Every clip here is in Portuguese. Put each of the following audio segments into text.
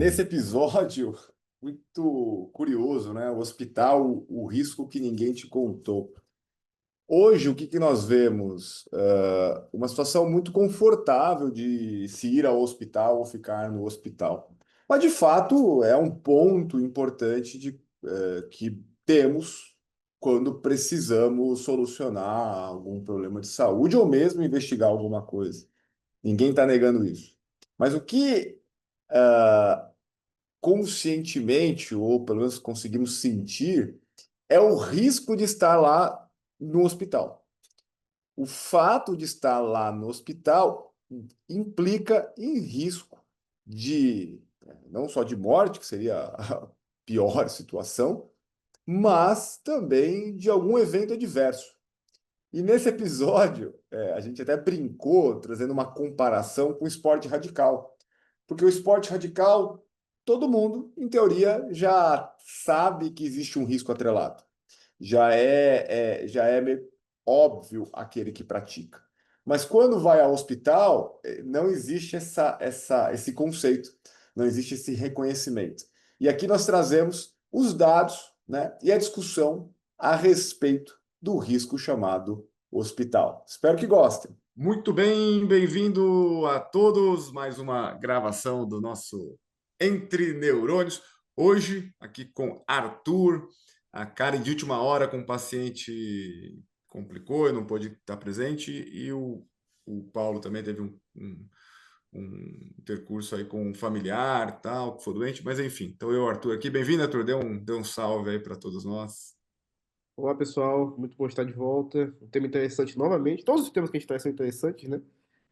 Nesse episódio, muito curioso, né? O hospital, o risco que ninguém te contou. Hoje, o que que nós vemos? Uma situação muito confortável de se ir ao hospital ou ficar no hospital. Mas, de fato, é um ponto importante que temos quando precisamos solucionar algum problema de saúde ou mesmo investigar alguma coisa. Ninguém está negando isso. Mas o que conscientemente, ou pelo menos conseguimos sentir, é o risco de estar lá no hospital. O fato de estar lá no hospital implica em risco de, não só de morte, que seria a pior situação, mas também de algum evento adverso. E nesse episódio, a gente até brincou, trazendo uma comparação com o esporte radical. Porque o esporte radical, todo mundo, em teoria, já sabe que existe um risco atrelado. Já é meio óbvio aquele que pratica. Mas quando vai ao hospital, não existe esse conceito, não existe esse reconhecimento. E aqui nós trazemos os dados, né, e a discussão a respeito do risco chamado hospital. Espero que gostem. Muito bem, bem-vindo a todos. Mais uma gravação do nosso Entre Neurônios. Hoje, aqui com Arthur, a Karen de última hora com um paciente complicou, eu não pôde estar presente, e o Paulo também teve um intercurso aí com um familiar, tal, que foi doente, mas enfim. Então eu, Arthur, aqui. Bem-vindo, Arthur. Dê um salve aí para todos nós. Olá, pessoal. Muito bom estar de volta. Um tema interessante novamente. Todos os temas que a gente traz são interessantes, né?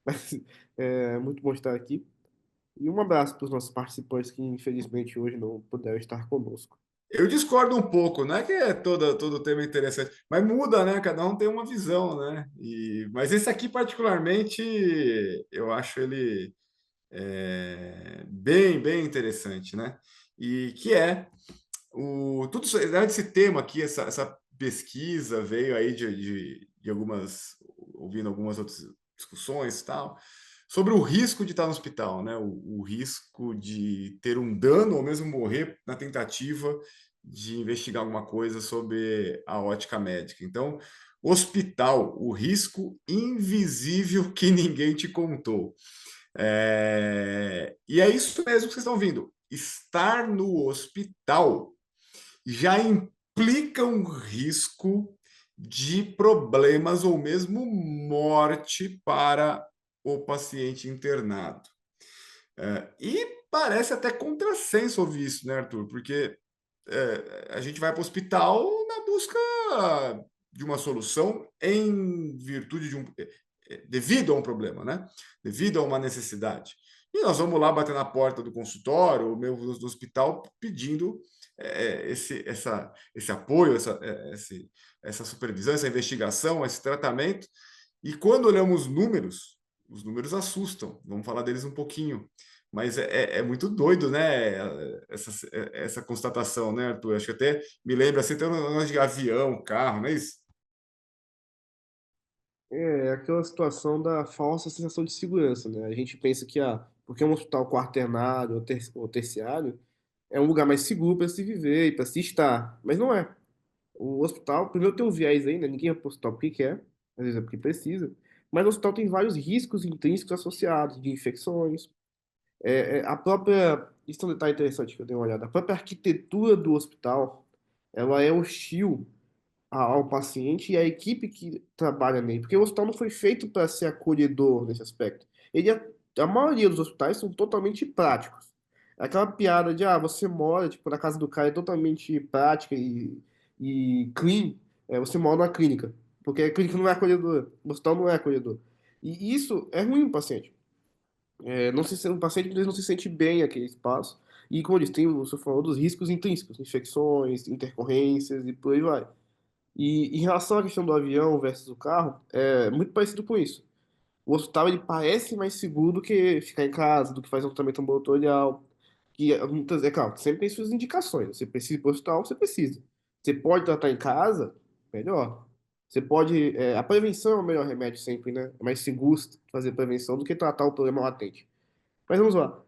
Mas é muito bom estar aqui. E um abraço para os nossos participantes que, infelizmente, hoje não puderam estar conosco. Eu discordo um pouco, não é que é todo tema interessante, mas muda, né? Cada um tem uma visão, né? Mas esse aqui, particularmente, eu acho ele bem interessante, né? E que é tudo isso, esse tema aqui, essa pesquisa veio aí de algumas, ouvindo algumas outras discussões e tal, sobre o risco de estar no hospital, né? O risco de ter um dano ou mesmo morrer na tentativa de investigar alguma coisa sobre a ótica médica. Então, hospital, o risco invisível que ninguém te contou. E é isso mesmo que vocês estão vindo. Estar no hospital já implica um risco de problemas ou mesmo morte para o paciente internado. E parece até contrassenso ouvir isso, né, Arthur? Porque a gente vai para o hospital na busca de uma solução em virtude devido a um problema, né? Devido a uma necessidade. E nós vamos lá bater na porta do consultório, ou mesmo do hospital, pedindo esse apoio, essa supervisão, essa investigação, esse tratamento. E quando olhamos números, os números assustam. Vamos falar deles um pouquinho. Mas é muito doido, né? Essa constatação, né, Arthur? Acho que até me lembra assim, tem um negócio de avião, carro, não é isso? É aquela situação da falsa sensação de segurança, né? A gente pensa que, porque é um hospital quaternário ou terciário, é um lugar mais seguro para se viver e para se estar. Mas não é. O hospital, primeiro tem um viés aí, né? Ninguém vai para o hospital porque quer, às vezes é porque precisa. Mas o hospital tem vários riscos intrínsecos associados, de infecções. A própria. Isso é um detalhe interessante que eu dei uma olhada. A própria arquitetura do hospital, ela é hostil ao paciente e à equipe que trabalha nele. Porque o hospital não foi feito para ser acolhedor nesse aspecto. A maioria dos hospitais são totalmente práticos. Aquela piada de, você mora, tipo, na casa do cara é totalmente prática e clean, você mora numa clínica. Porque a clínica não é acolhedora, o hospital não é acolhedor. E isso é ruim pro paciente. Não se, o paciente às vezes não se sente bem naquele espaço. E como eu disse, você falou dos riscos intrínsecos, infecções, intercorrências e por aí vai. E em relação à questão do avião versus o carro, é muito parecido com isso. O hospital ele parece mais seguro do que ficar em casa, do que fazer um tratamento ambulatorial. Que muitas, é claro, sempre tem suas indicações. Você precisa ir para o hospital, você precisa. Você pode tratar em casa, melhor. Você pode. A prevenção é o melhor remédio sempre, né? É mais seguro fazer prevenção do que tratar o problema latente. Mas vamos lá.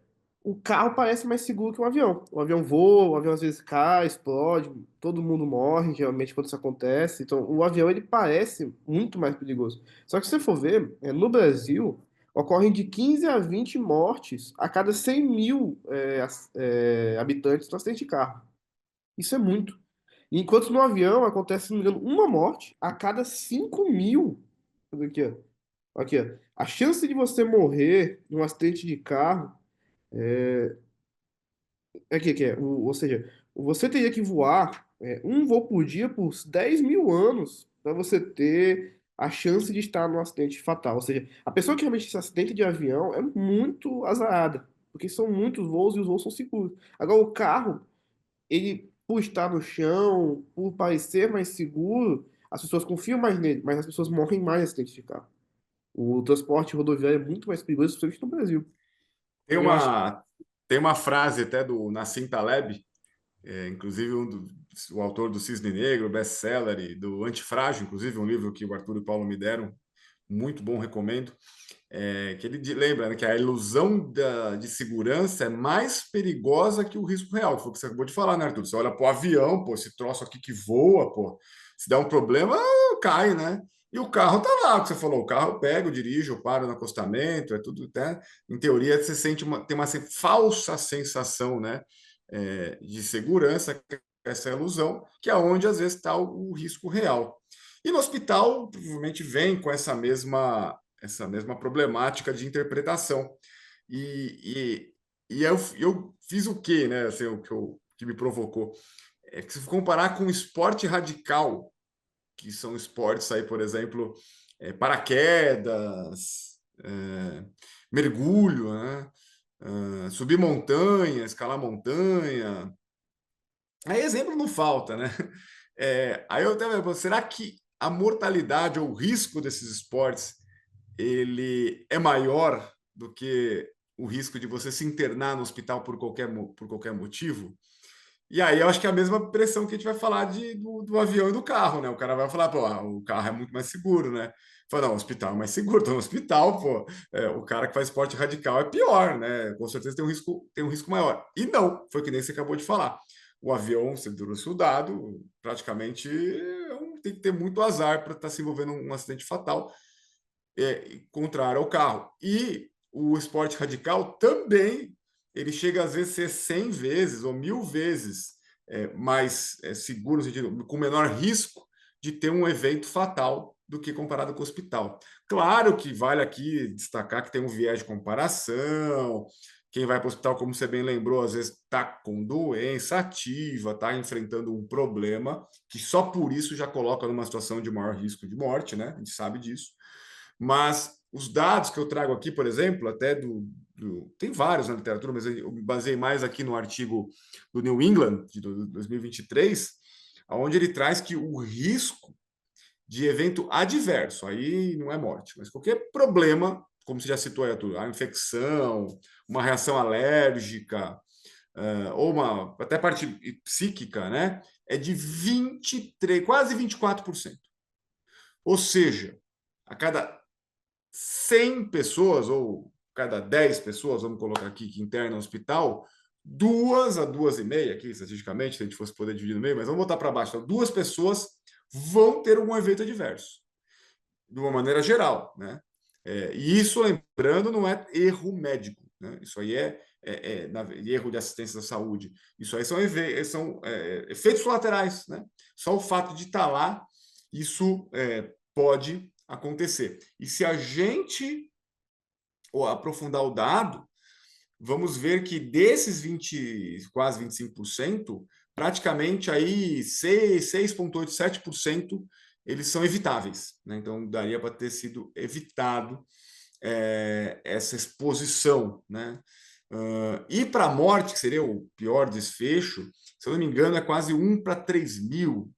o carro parece mais seguro que um avião. O avião voa, o avião às vezes cai, explode, todo mundo morre, geralmente, quando isso acontece. Então, o avião, ele parece muito mais perigoso. Só que se você for ver, no Brasil, ocorrem de 15 a 20 mortes a cada 100 mil habitantes no acidente de carro. Isso é muito. Enquanto no avião acontece, se não me engano, uma morte a cada 5 mil. Olha aqui, ó. Aqui, ó. A chance de você morrer em um acidente de carro aqui é, ou seja, você teria que voar um voo por dia por 10 mil anos para você ter a chance de estar num acidente fatal. Ou seja, a pessoa que realmente se acidente de avião é muito azarada, porque são muitos voos e os voos são seguros. Agora, o carro, ele, por estar no chão, por parecer mais seguro, as pessoas confiam mais nele, mas as pessoas morrem mais em acidente de carro. O transporte rodoviário é muito mais perigoso, principalmente no Brasil. Tem Eu acho. uma, tem uma frase até do Nassim Taleb, inclusive o autor do Cisne Negro, best-seller, e do Antifrágil, inclusive um livro que o Arthur e o Paulo me deram, muito bom, recomendo, que ele lembra, né, que a ilusão de segurança é mais perigosa que o risco real. Foi o que você acabou de falar, né, Arthur? Você olha para o avião, pô, esse troço aqui que voa, pô, se dá um problema, cai, né? E o carro tá lá, o que você falou, o carro eu pego, dirijo, eu paro no acostamento, é tudo, né? Em teoria, você tem uma falsa sensação, né, de segurança, essa ilusão, que é onde às vezes está o risco real. E no hospital, provavelmente vem com essa mesma problemática de interpretação. E eu fiz o quê, né? Assim, que me provocou. É que se comparar com o esporte radical, que são esportes aí, por exemplo, paraquedas, mergulho, né? Subir montanha, escalar montanha. Aí exemplo não falta, né? Aí eu tava, será que a mortalidade ou o risco desses esportes ele é maior do que o risco de você se internar no hospital por qualquer motivo? E aí eu acho que é a mesma pressão que a gente vai falar do avião e do carro, né? O cara vai falar, pô, o carro é muito mais seguro, né? Fala, não, o hospital é mais seguro, tô no hospital, pô. O cara que faz esporte radical é pior, né? Com certeza tem um risco maior. E não, foi que nem você acabou de falar. O avião, você trouxe o dado, praticamente tem que ter muito azar para estar se envolvendo em um acidente fatal, contrário ao carro. E o esporte radical também, ele chega às vezes a ser 100 vezes ou 1000 vezes mais seguro, no sentido, com menor risco de ter um evento fatal do que comparado com o hospital. Claro que vale aqui destacar que tem um viés de comparação. Quem vai para o hospital, como você bem lembrou, às vezes está com doença ativa, está enfrentando um problema que só por isso já coloca numa situação de maior risco de morte, né? A gente sabe disso. Mas os dados que eu trago aqui, por exemplo, até tem vários na literatura, mas eu me baseei mais aqui no artigo do New England, de 2023, onde ele traz que o risco de evento adverso, aí não é morte, mas qualquer problema, como você já citou aí, Arthur, a infecção, uma reação alérgica, ou uma até parte psíquica, né? É de 23, quase 24%. Ou seja, a cada 100 pessoas, ou cada 10 pessoas, vamos colocar aqui, que internam no hospital, 2 a 2,5, aqui, estatisticamente, se a gente fosse poder dividir no meio, mas vamos botar para baixo. Então, 2 pessoas vão ter algum evento adverso, de uma maneira geral, né? E isso, lembrando, não é erro médico, né? Isso aí erro de assistência da saúde. Isso aí são efeitos colaterais, né? Só o fato de estar lá, isso pode acontecer. E se a gente aprofundar o dado, vamos ver que desses 20, quase 25%, praticamente aí 6,8, 7% eles são evitáveis, né? Então daria para ter sido evitado essa exposição, né? E para a morte, que seria o pior desfecho, se eu não me engano, é quase 1 para 3.000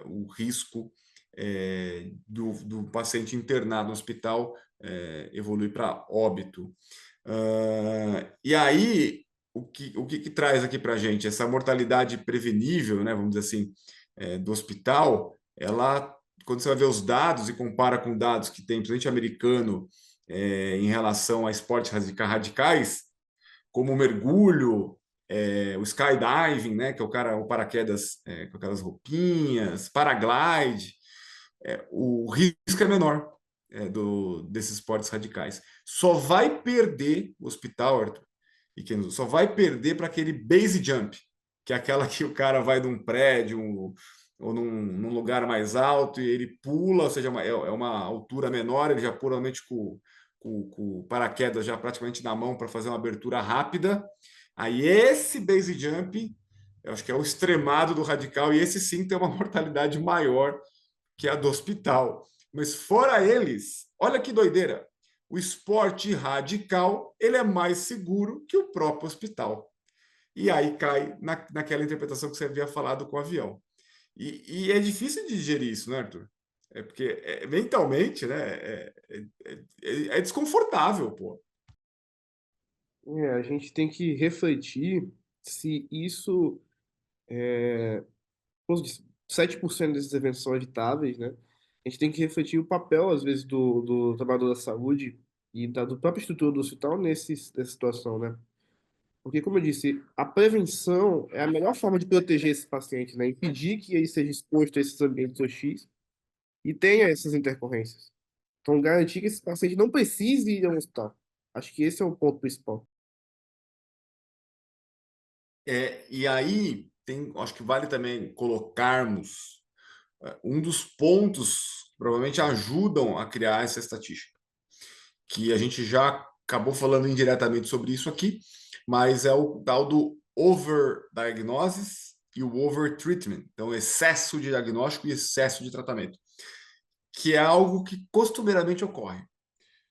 o risco do paciente internado no hospital evoluir para óbito. E aí, que traz aqui para a gente? Essa mortalidade prevenível, né, vamos dizer assim, do hospital, ela, quando você vai ver os dados e compara com dados que tem, principalmente americano, em relação a esportes radicais, como o mergulho, o skydiving, né, que é o paraquedas com aquelas roupinhas, paraglide, o risco é menor desses esportes radicais. Só vai perder o hospital, Arthur, e Kenzo, só vai perder para aquele base jump, que é aquela que o cara vai de um prédio ou num lugar mais alto e ele pula, ou seja, é uma altura menor, ele já pula realmente com o paraquedas já praticamente na mão para fazer uma abertura rápida. Aí esse base jump, eu acho que é o extremado do radical, e esse sim tem uma mortalidade maior que é a do hospital. Mas fora eles, olha que doideira, o esporte radical ele é mais seguro que o próprio hospital. E aí cai naquela interpretação que você havia falado com o avião. E é difícil de digerir isso, né, Arthur? Porque mentalmente, né, é desconfortável, pô. A gente tem que refletir se isso, como eu disse, 7% desses eventos são evitáveis, né? A gente tem que refletir o papel, às vezes, do trabalhador da saúde e do própria estrutura do hospital nessa situação, né? Porque, como eu disse, a prevenção é a melhor forma de proteger esse paciente, né? Impedir que ele seja exposto a esses ambientes hostis e tenha essas intercorrências. Então, garantir que esse paciente não precise ir ao hospital. Acho que esse é o ponto principal. E aí, acho que vale também colocarmos um dos pontos que provavelmente ajudam a criar essa estatística, que a gente já acabou falando indiretamente sobre isso aqui, mas é o tal do overdiagnosis e o overtreatment, então excesso de diagnóstico e excesso de tratamento, que é algo que costumeiramente ocorre,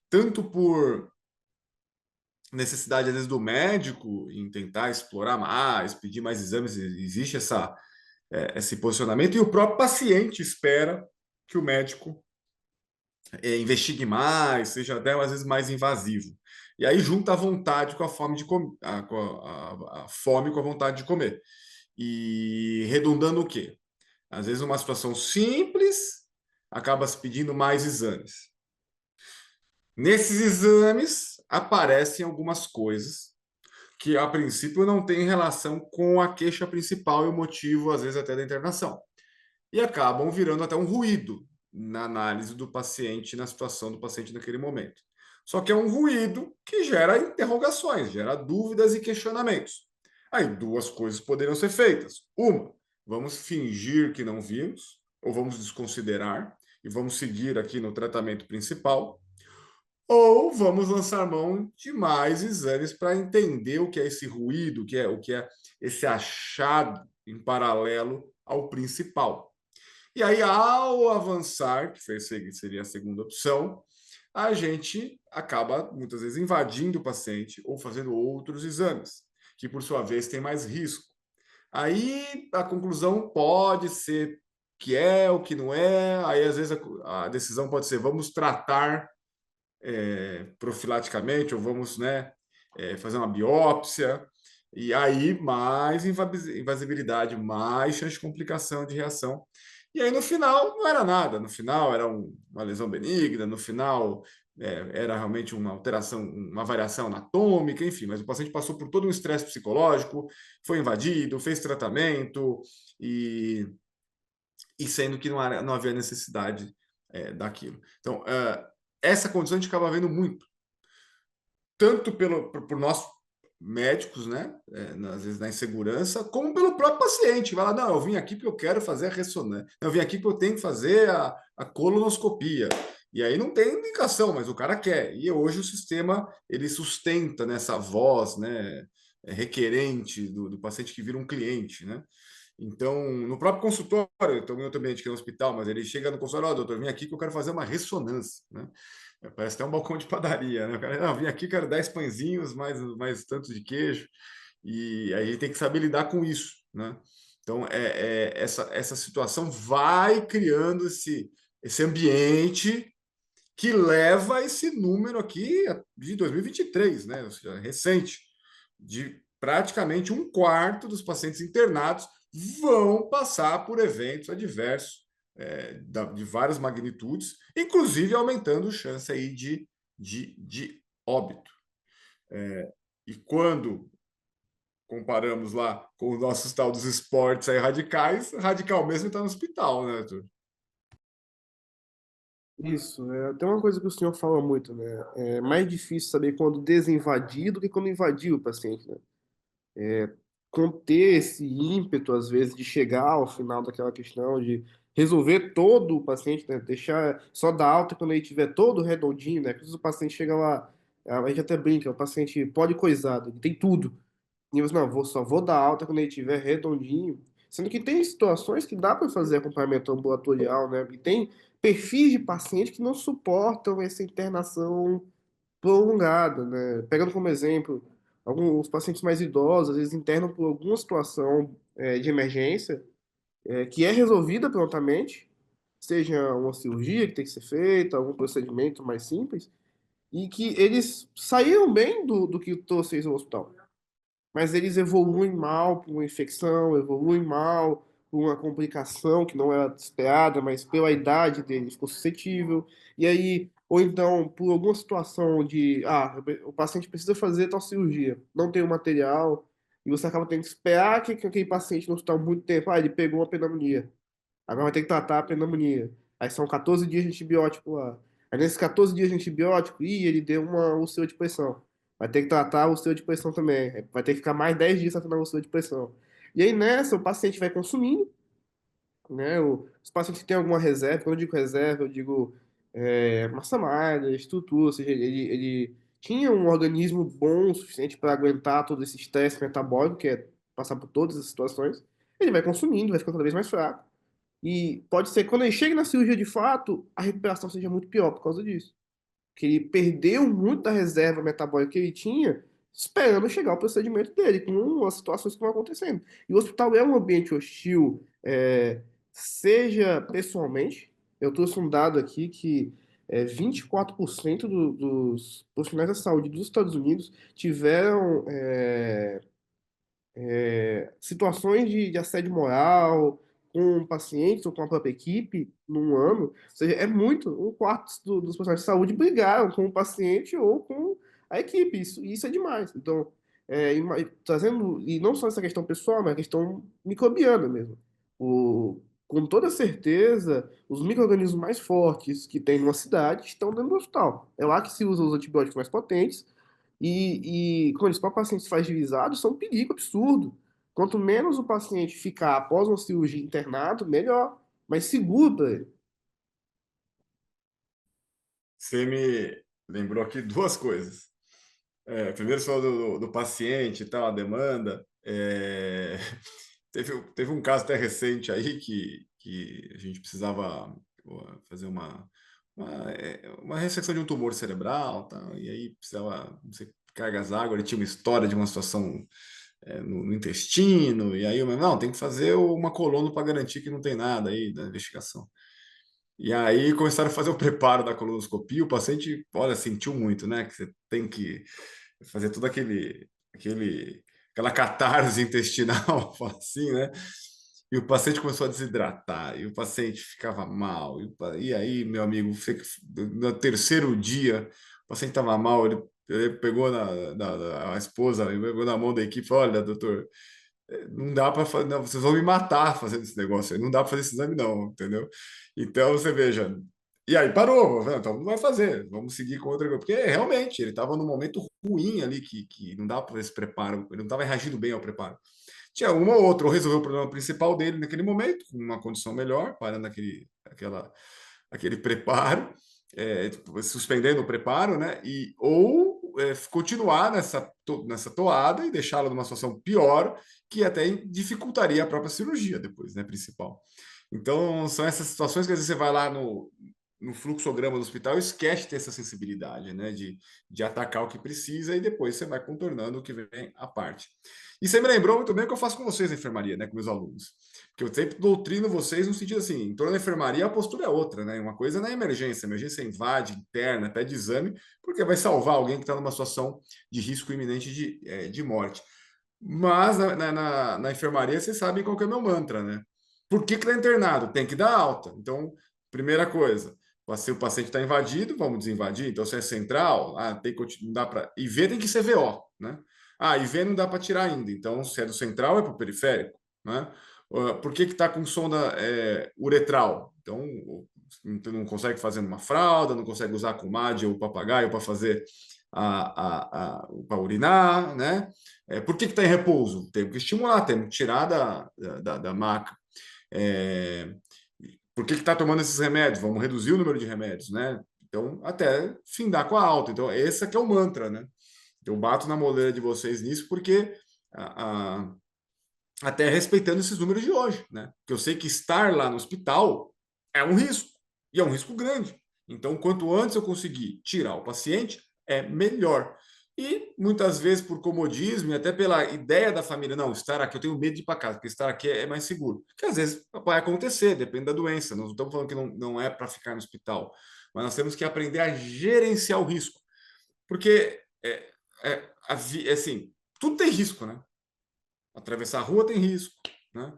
tanto por necessidade, às vezes, do médico em tentar explorar mais, pedir mais exames, existe esse posicionamento, e o próprio paciente espera que o médico investigue mais, seja até às vezes mais invasivo. E aí junta a vontade com a fome de comer, a fome com a vontade de comer. E redundando o quê? Às vezes uma situação simples acaba se pedindo mais exames. Nesses exames aparecem algumas coisas que a princípio não têm relação com a queixa principal e o motivo, às vezes, até da internação. E acabam virando até um ruído na análise do paciente, na situação do paciente naquele momento. Só que é um ruído que gera interrogações, gera dúvidas e questionamentos. Aí duas coisas poderiam ser feitas. Uma, vamos fingir que não vimos, ou vamos desconsiderar e vamos seguir aqui no tratamento principal, ou vamos lançar mão de mais exames para entender o que é esse ruído, o que é esse achado em paralelo ao principal. E aí, ao avançar, que seria a segunda opção, a gente acaba muitas vezes invadindo o paciente ou fazendo outros exames, que por sua vez tem mais risco. Aí a conclusão pode ser que é o que não é, aí às vezes a decisão pode ser vamos tratar profilaticamente ou vamos, né, fazer uma biópsia, e aí mais invasibilidade, mais chance de complicação de reação. E aí no final não era nada, no final era uma lesão benigna, no final era realmente uma alteração, uma variação anatômica, enfim, mas o paciente passou por todo um estresse psicológico, foi invadido, fez tratamento, e sendo que não havia necessidade daquilo. Então, essa condição a gente acaba vendo muito, tanto por nós médicos, né, às vezes na insegurança, como pelo próprio paciente. Vai lá, não, eu vim aqui porque eu quero fazer a ressonância, eu vim aqui porque eu tenho que fazer a colonoscopia. E aí não tem indicação, mas o cara quer. E hoje o sistema ele sustenta nessa voz, né, requerente do paciente que vira um cliente, né? Então, no próprio consultório, eu também aqui no hospital, mas ele chega no consultório, oh, doutor, vim aqui que eu quero fazer uma ressonância, né? Parece até um balcão de padaria, né? O cara, não, vim aqui, quero 10 pãezinhos, mais tanto de queijo, e aí a gente tem que saber lidar com isso, né? Então, essa situação vai criando esse ambiente que leva a esse número aqui de 2023, né? Ou seja, recente, de praticamente um quarto dos pacientes internados vão passar por eventos adversos de várias magnitudes, inclusive aumentando a chance aí de óbito. E quando comparamos lá com os nossos tal dos esportes aí radicais, radical mesmo está no hospital, né, Arthur? Isso, tem uma coisa que o senhor fala muito, né? É mais difícil saber quando desinvadir do que quando invadir o paciente, né? Conter esse ímpeto, às vezes, de chegar ao final daquela questão, de resolver todo o paciente, né? Deixar só dar alta quando ele estiver todo redondinho, né? Às vezes o paciente chega lá, a gente até brinca, o paciente pode coisado, ele tem tudo. E você, não, só vou dar alta quando ele estiver redondinho. Sendo que tem situações que dá para fazer acompanhamento ambulatorial, né? E tem perfis de paciente que não suportam essa internação prolongada, né? Pegando como exemplo, alguns pacientes mais idosos, às vezes internam por alguma situação de emergência, que é resolvida prontamente, seja uma cirurgia que tem que ser feita, algum procedimento mais simples, e que eles saíram bem do que trouxe eles ao hospital, mas eles evoluem mal por uma infecção, evoluem mal por uma complicação que não era esperada, mas pela idade dele ficou suscetível. E aí, ou então, por alguma situação de, o paciente precisa fazer tal cirurgia, não tem o material, e você acaba tendo que esperar que aquele paciente não está muito tempo. Ele pegou uma pneumonia. Agora vai ter que tratar a pneumonia. Aí são 14 dias de antibiótico lá. Aí nesses 14 dias de antibiótico, ele deu uma úlcera de pressão. Vai ter que tratar a úlcera de pressão também. Vai ter que ficar mais 10 dias tratando a úlcera de pressão. E aí nessa, o paciente vai consumindo, né? Os pacientes que têm alguma reserva, quando eu digo reserva, eu digo massa magra, estrutura, ou seja, ele tinha um organismo bom o suficiente para aguentar todo esse estresse metabólico, que é passar por todas as situações. Ele vai consumindo, vai ficando cada vez mais fraco. E pode ser que quando ele chega na cirurgia de fato, a recuperação seja muito pior por causa disso. Que ele perdeu muito da reserva metabólica que ele tinha, esperando chegar o procedimento dele, com as situações que vão acontecendo. E o hospital é um ambiente hostil, seja pessoalmente. Eu trouxe um dado aqui que 24% dos profissionais da saúde dos Estados Unidos tiveram situações de assédio moral com pacientes ou com a própria equipe num ano, ou seja, é muito. Um quarto dos profissionais de saúde brigaram com o paciente ou com a equipe. Isso é demais. Então, trazendo, e não só essa questão pessoal, mas a questão microbiana mesmo. Com toda certeza, os micro-organismos mais fortes que tem numa cidade estão dentro do hospital. É lá que se usam os antibióticos mais potentes, quando eles para pacientes fragilizados, são um perigo absurdo. Quanto menos o paciente ficar após uma cirurgia internado, melhor. Mais seguro para ele. Você me lembrou aqui duas coisas. Primeiro, você falou do paciente e tal, a demanda. Teve um caso até recente aí que a gente precisava fazer uma ressecção de um tumor cerebral, tal, e aí precisava, não sei, cargas d'água, ele tinha uma história de uma situação no intestino, e aí eu, não, tem que fazer uma colono para garantir que não tem nada aí da investigação. E aí começaram a fazer o preparo da colonoscopia, o paciente, olha, sentiu muito, né? Que você tem que fazer toda aquela catarse intestinal, fala assim, né? E o paciente começou a desidratar, e o paciente ficava mal. E aí, meu amigo, no terceiro dia, o paciente estava mal, ele pegou a esposa, ele pegou na mão da equipe, falou, olha, doutor, não dá para fazer, não, vocês vão me matar fazendo esse negócio aí, não dá para fazer esse exame, não, entendeu? Então você veja. E aí parou, então não vai fazer, vamos seguir com outra coisa, porque realmente ele estava num momento ruim ali, que não dava para esse preparo, ele não estava reagindo bem ao preparo. Tinha uma ou outra, ou resolveu o problema principal dele naquele momento, com uma condição melhor, parando aquele preparo, suspendendo o preparo, né? Ou continuar nessa toada e deixá-la numa situação pior, que até dificultaria a própria cirurgia depois, né? Principal. Então, são essas situações que às vezes você vai lá no fluxograma do hospital e esquece de ter essa sensibilidade, né? De atacar o que precisa e depois você vai contornando o que vem à parte. E você me lembrou muito bem o que eu faço com vocês na enfermaria, né? Com meus alunos. Porque eu sempre doutrino vocês no sentido assim, entrou na enfermaria, a postura é outra, né? Uma coisa é na emergência, a emergência invade, interna, pede exame, porque vai salvar alguém que está numa situação de risco iminente de morte. Mas na enfermaria, vocês sabem qual que é o meu mantra, né? Por que está internado? Tem que dar alta. Então, primeira coisa, se o paciente está invadido, vamos desinvadir. Então, se é central, tem que não dá para. IV tem que ser VO, né? Ah, IV não dá para tirar ainda. Então, se é do central, é para o periférico, né? Por que está com sonda uretral? Então, não consegue fazer numa fralda, não consegue usar com MAD ou papagaio para fazer para urinar, né? Por que está em repouso? Temos que estimular, temos que tirar da maca. Por que está tomando esses remédios? Vamos reduzir o número de remédios, né? Então, até findar com a alta. Então, esse aqui é o mantra, né? Eu bato na moleira de vocês nisso porque até respeitando esses números de hoje, né? Porque eu sei que estar lá no hospital é um risco, e é um risco grande. Então, quanto antes eu conseguir tirar o paciente, é melhor. E muitas vezes por comodismo e até pela ideia da família, não, estar aqui, eu tenho medo de ir para casa, porque estar aqui é mais seguro. Que às vezes vai acontecer, depende da doença. Não estamos falando que não é para ficar no hospital, mas nós temos que aprender a gerenciar o risco. Porque, assim, tudo tem risco, né? Atravessar a rua tem risco, né?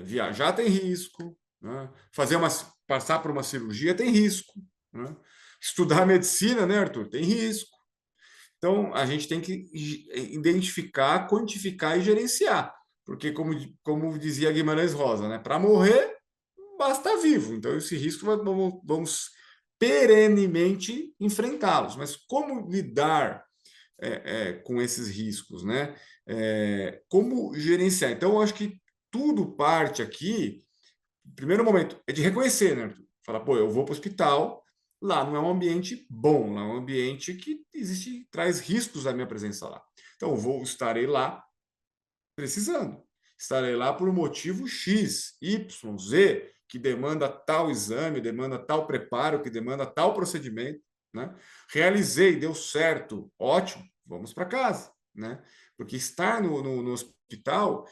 Viajar tem risco, né? Passar por uma cirurgia tem risco, né? Estudar medicina, né, Arthur? Tem risco. Então, a gente tem que identificar, quantificar e gerenciar. Porque, como dizia Guimarães Rosa, né? Para morrer, basta estar vivo. Então, esse risco vamos perenemente enfrentá-los. Mas como lidar com esses riscos, né? Como gerenciar? Então, eu acho que tudo parte aqui, no primeiro momento, é de reconhecer, né, Arthur? Falar, pô, eu vou para o hospital, lá não é um ambiente bom, lá é um ambiente que traz riscos à minha presença lá. Então, estarei lá precisando. Estarei lá por um motivo X, Y, Z, que demanda tal exame, demanda tal preparo, que demanda tal procedimento, né? Realizei, deu certo, ótimo, vamos para casa, né? Porque estar no hospital,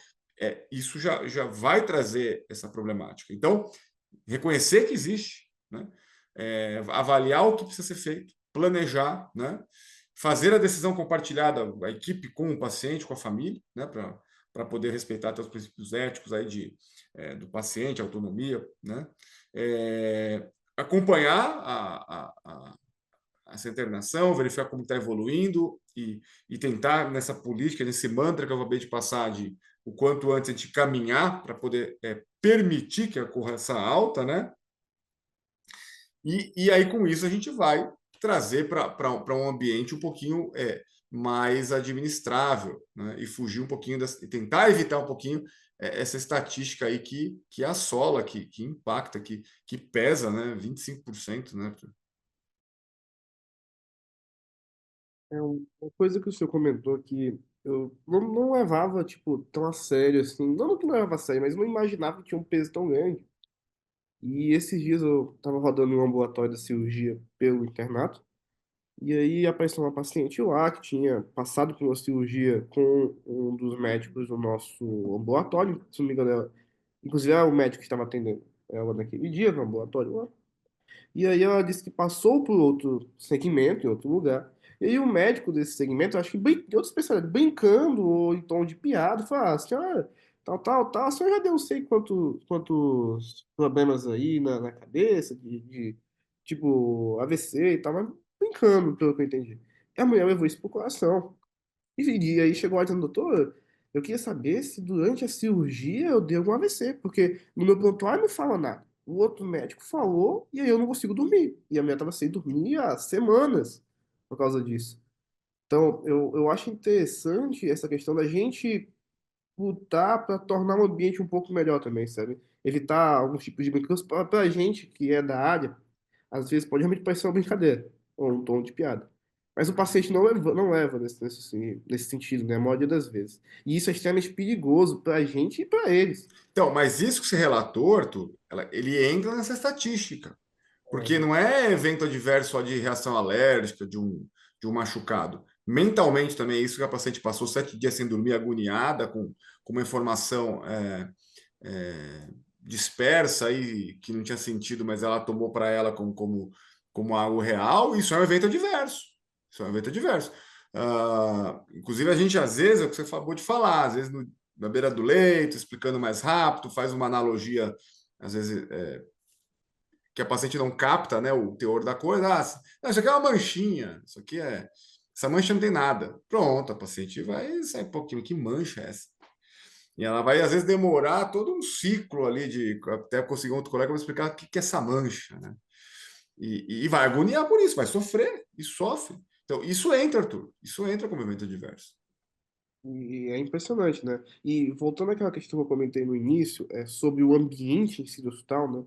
isso já vai trazer essa problemática. Então, reconhecer que existe, né? Avaliar o que precisa ser feito, planejar, né? Fazer a decisão compartilhada, a equipe com o paciente, com a família, né? Para poder respeitar até os princípios éticos aí do paciente, autonomia, né? Acompanhar essa internação, verificar como está evoluindo e tentar nessa política, nesse mantra que eu acabei de passar de o quanto antes a gente caminhar para poder permitir que ocorra essa alta, né? E aí, com isso, a gente vai trazer para um ambiente um pouquinho mais administrável, né? E fugir um pouquinho, e tentar evitar um pouquinho essa estatística aí que assola, que impacta, que pesa, né? 25%, né? Uma coisa que o senhor comentou que eu não levava, tipo, tão a sério, assim, não que não levava a sério, mas não imaginava que tinha um peso tão grande. E esses dias eu tava rodando em um ambulatório de cirurgia pelo internato, e aí apareceu uma paciente lá que tinha passado por uma cirurgia com um dos médicos do nosso ambulatório, se não me engano, inclusive era o médico que estava atendendo ela naquele dia no ambulatório lá. E aí ela disse que passou por outro segmento, em outro lugar. E aí o médico desse segmento, acho que de outra especialidade, brincando ou em tom de piada, falou, ah, senhora, tal, a senhora já deu não sei quantos problemas aí na cabeça, tipo AVC e tal, mas brincando, pelo que eu entendi. E a mulher levou isso pro coração. E aí chegou lá dizendo, doutor, eu queria saber se durante a cirurgia eu dei algum AVC, porque no meu prontuário não fala nada. O outro médico falou e aí eu não consigo dormir. E a mulher estava sem dormir há semanas por causa disso. Então, eu acho interessante essa questão da gente lutar para tornar o ambiente um pouco melhor também, sabe? Evitar alguns tipos de brincadeiras para a gente que é da área, às vezes pode realmente parecer uma brincadeira ou um tom de piada. Mas o paciente não leva nesse sentido, né? A maioria das vezes. E isso é extremamente perigoso para a gente e para eles. Então, mas isso que você relatou, Arthur, ele entra nessa estatística. Porque não é evento adverso só de reação alérgica, de um machucado. Mentalmente também é isso que a paciente passou 7 dias sem dormir, agoniada, com uma informação dispersa aí, que não tinha sentido, mas ela tomou para ela como algo real. Isso é um evento adverso. Isso é um evento adverso. Inclusive, a gente, às vezes, é o que você acabou de falar, às vezes na beira do leito, explicando mais rápido, faz uma analogia, às vezes que a paciente não capta, né, o teor da coisa. Não, isso aqui é uma manchinha, isso aqui essa mancha não tem nada. Pronto, a paciente vai sair um pouquinho, que mancha é essa? E ela vai, às vezes, demorar todo um ciclo ali de até conseguir um outro colega para explicar o que é essa mancha, né? E vai agoniar por isso, vai sofrer e sofre. Então, isso entra, Arthur, isso entra como evento adverso. E é impressionante, né? E voltando àquela questão que eu comentei no início, sobre o ambiente em si do hospital, né?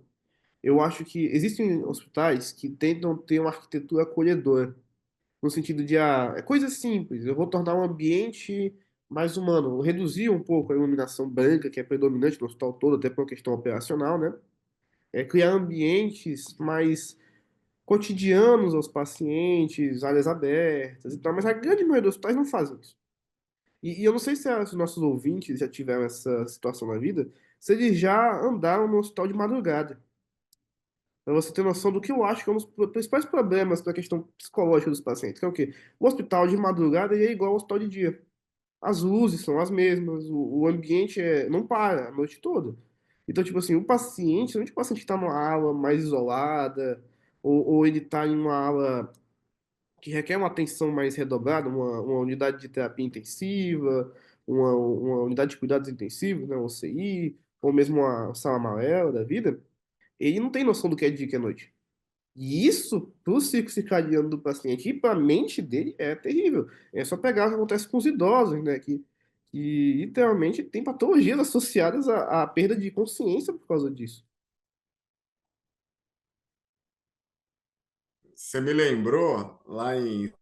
Eu acho que existem hospitais que tentam ter uma arquitetura acolhedora, no sentido de, é coisa simples, eu vou tornar um ambiente mais humano, vou reduzir um pouco a iluminação branca, que é predominante no hospital todo, até por uma questão operacional, né? Criar ambientes mais cotidianos aos pacientes, áreas abertas e tal, mas a grande maioria dos hospitais não fazem isso. E eu não sei se os nossos ouvintes já tiveram essa situação na vida, se eles já andaram no hospital de madrugada. Para você ter noção do que eu acho que é um dos principais problemas para a questão psicológica dos pacientes, que é o quê? O hospital de madrugada ele é igual ao hospital de dia. As luzes são as mesmas, o ambiente não para a noite toda. Então, tipo assim, o paciente, não é o paciente que está numa ala mais isolada, ou ele está em uma ala que requer uma atenção mais redobrada, uma unidade de terapia intensiva, uma unidade de cuidados intensivos, né, UCI, ou mesmo uma sala amarela da vida, ele não tem noção do que é dia e que é noite. E isso, para o ciclo circadiano do paciente e para a mente dele, é terrível. É só pegar o que acontece com os idosos, né? Que literalmente tem patologias associadas à perda de consciência por causa disso. Você me lembrou lá em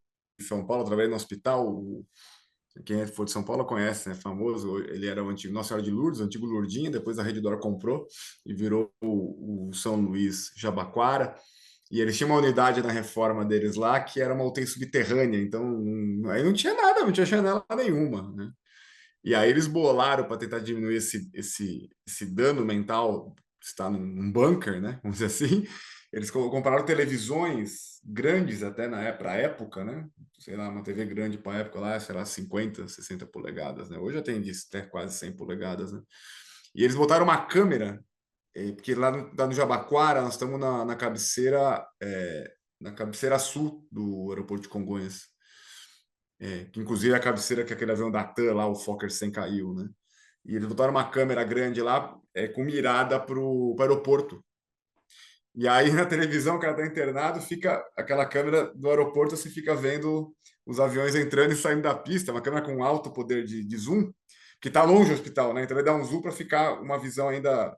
São Paulo, através do hospital, quem for de São Paulo conhece, né? Famoso. Ele era o antigo Nossa Senhora de Lourdes, o antigo Lourdinho, depois a Rede D'Or comprou e virou o São Luís Jabaquara. E eles tinham uma unidade na reforma deles lá que era uma UTI subterrânea, então aí não tinha nada, não tinha janela nenhuma, né? E aí eles bolaram para tentar diminuir esse dano mental, está num bunker, né? Vamos dizer assim. Eles compraram televisões grandes até para a época, né? Sei lá, uma TV grande para a época lá, sei lá, 50, 60 polegadas, né? Hoje já tem até quase 100 polegadas, né? E eles botaram uma câmera, porque lá no Jabaquara nós estamos na cabeceira sul do aeroporto de Congonhas. Que inclusive é a cabeceira que aquele avião da TAM lá, o Fokker 100 caiu, né? E eles botaram uma câmera grande lá, com mirada para o aeroporto. E aí na televisão, o cara tá internado, fica aquela câmera do aeroporto, você fica vendo os aviões entrando e saindo da pista, uma câmera com alto poder de zoom, que está longe do hospital, né? Então vai dar um zoom para ficar uma visão ainda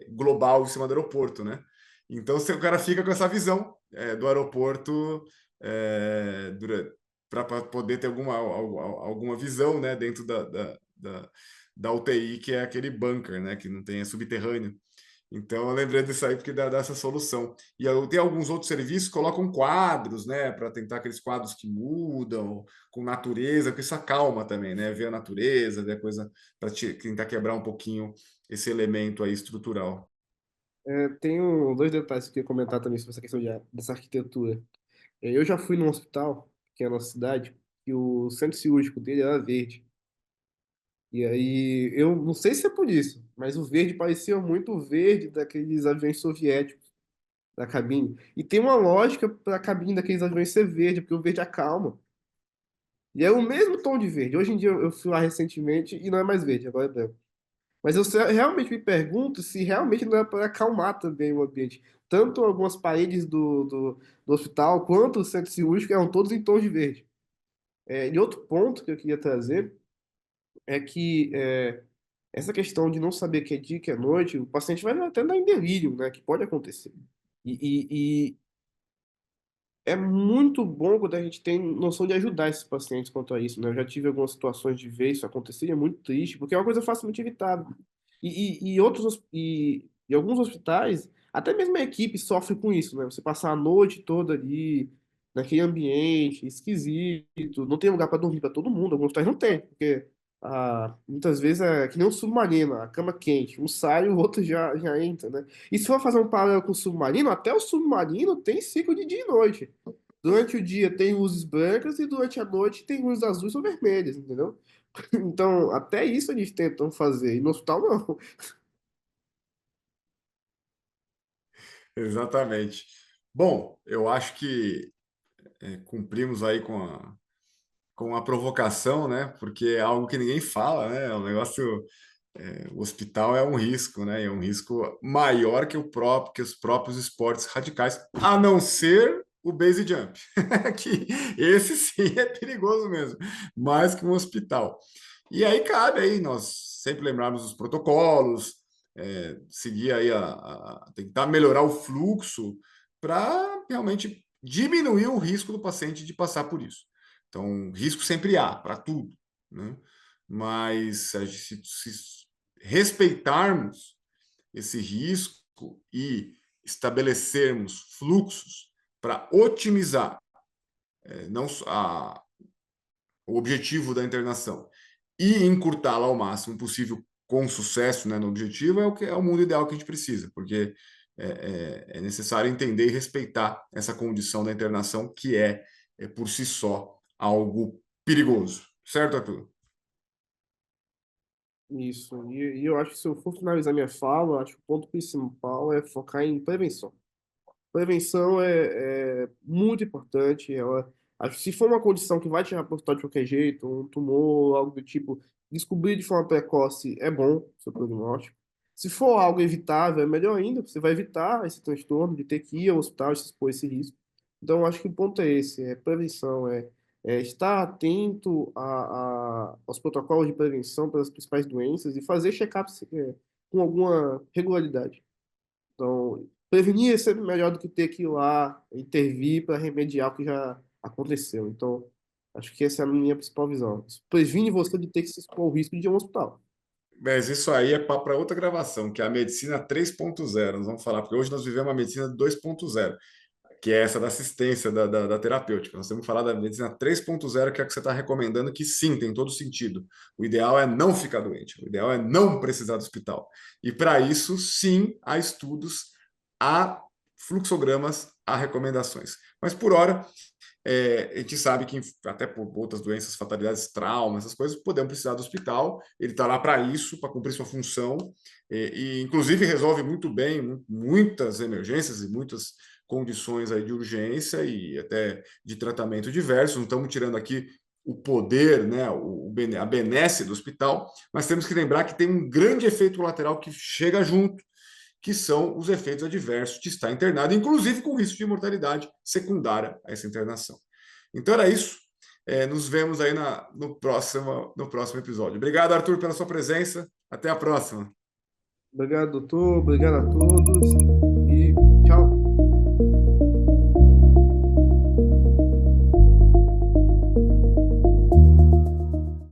global em cima do aeroporto, né? Então o cara fica com essa visão do aeroporto para poder ter alguma visão, né, dentro da UTI, que é aquele bunker, né, que não tem, é subterrâneo. Então, eu lembrei disso aí porque dá essa solução. E eu tenho alguns outros serviços que colocam quadros, né, para tentar aqueles quadros que mudam, com natureza, porque isso acalma também, né? Ver a natureza, ver a coisa, para tentar quebrar um pouquinho esse elemento aí estrutural. Tenho dois detalhes que eu queria comentar também sobre essa questão dessa arquitetura. Eu já fui num hospital, que é na nossa cidade, e o centro cirúrgico dele era verde. E aí, eu não sei se é por isso, mas o verde parecia muito o verde daqueles aviões soviéticos da cabine. E tem uma lógica para a cabine daqueles aviões ser verde, porque o verde acalma. E é o mesmo tom de verde. Hoje em dia eu fui lá recentemente e não é mais verde, agora é branco. Mas eu realmente me pergunto se realmente não é para acalmar também o ambiente. Tanto algumas paredes do hospital quanto o centro cirúrgico eram todos em tons de verde. E outro ponto que eu queria trazer é que essa questão de não saber que é dia e que é noite, o paciente vai até dar em delírio, né? Que pode acontecer. E é muito bom quando a gente tem noção de ajudar esses pacientes quanto a isso, né? Eu já tive algumas situações de ver isso acontecer e é muito triste, porque é uma coisa facilmente evitável. E alguns hospitais, até mesmo a equipe sofre com isso, né? Você passar a noite toda ali, naquele ambiente esquisito, não tem lugar para dormir para todo mundo, alguns hospitais não tem, porque muitas vezes é que nem um submarino, a cama quente, um sai, o outro já entra, né? E se for fazer um paralelo com o submarino, até o submarino tem ciclo de dia e noite. Durante o dia tem luzes brancas e durante a noite tem luzes azuis ou vermelhas, entendeu? Então, até isso eles tentam fazer, e no hospital não. Exatamente. Bom, eu acho que cumprimos aí com a provocação, né? Porque é algo que ninguém fala, né? É um negócio. O hospital é um risco, né? É um risco maior que os próprios esportes radicais, a não ser o base jump, que esse sim é perigoso mesmo, mais que um hospital. E aí cabe aí nós sempre lembrarmos dos protocolos, seguir aí tentar melhorar o fluxo para realmente diminuir o risco do paciente de passar por isso. Então, risco sempre há, para tudo, né? Mas se respeitarmos esse risco e estabelecermos fluxos para otimizar não o objetivo da internação e encurtá-la ao máximo possível com sucesso, né, no objetivo, é o que é o mundo ideal que a gente precisa, porque é necessário entender e respeitar essa condição da internação que por si só algo perigoso, certo, Arthur? Isso. E eu acho que se eu for finalizar minha fala, eu acho que o ponto principal é focar em prevenção. Prevenção é muito importante. Acho que se for uma condição que vai tirar para o hospital de qualquer jeito, um tumor, algo do tipo, descobrir de forma precoce é bom, seu prognóstico. Se for algo evitável, é melhor ainda, você vai evitar esse transtorno de ter que ir ao hospital e se expor a esse risco. Então, acho que o ponto é esse, é prevenção, é estar atento aos protocolos de prevenção pelas principais doenças e fazer check-ups com alguma regularidade. Então, prevenir é sempre melhor do que ter que ir lá intervir para remediar o que já aconteceu. Então, acho que essa é a minha principal visão. Isso previne você de ter que se expor ao risco de ir a um hospital. Mas isso aí é para outra gravação, que é a medicina 3.0. Nós vamos falar, porque hoje nós vivemos uma medicina 2.0, que é essa da assistência da terapêutica. Nós temos que falar da medicina 3.0, que é a que você está recomendando, que sim, tem todo sentido. O ideal é não ficar doente, o ideal é não precisar do hospital. E para isso, sim, há estudos, há fluxogramas, há recomendações. Mas por hora, a gente sabe que até por outras doenças, fatalidades, traumas, essas coisas, podemos precisar do hospital. Ele está lá para isso, para cumprir sua função, inclusive resolve muito bem muitas emergências e muitas condições aí de urgência e até de tratamento diversos. Não estamos tirando aqui o poder, né, a benesse do hospital, mas temos que lembrar que tem um grande efeito colateral que chega junto, que são os efeitos adversos de estar internado, inclusive com risco de mortalidade secundária a essa internação. Então era isso. Nos vemos aí no próximo episódio. Obrigado, Arthur, pela sua presença. Até a próxima. Obrigado, doutor. Obrigado a todos. E tchau.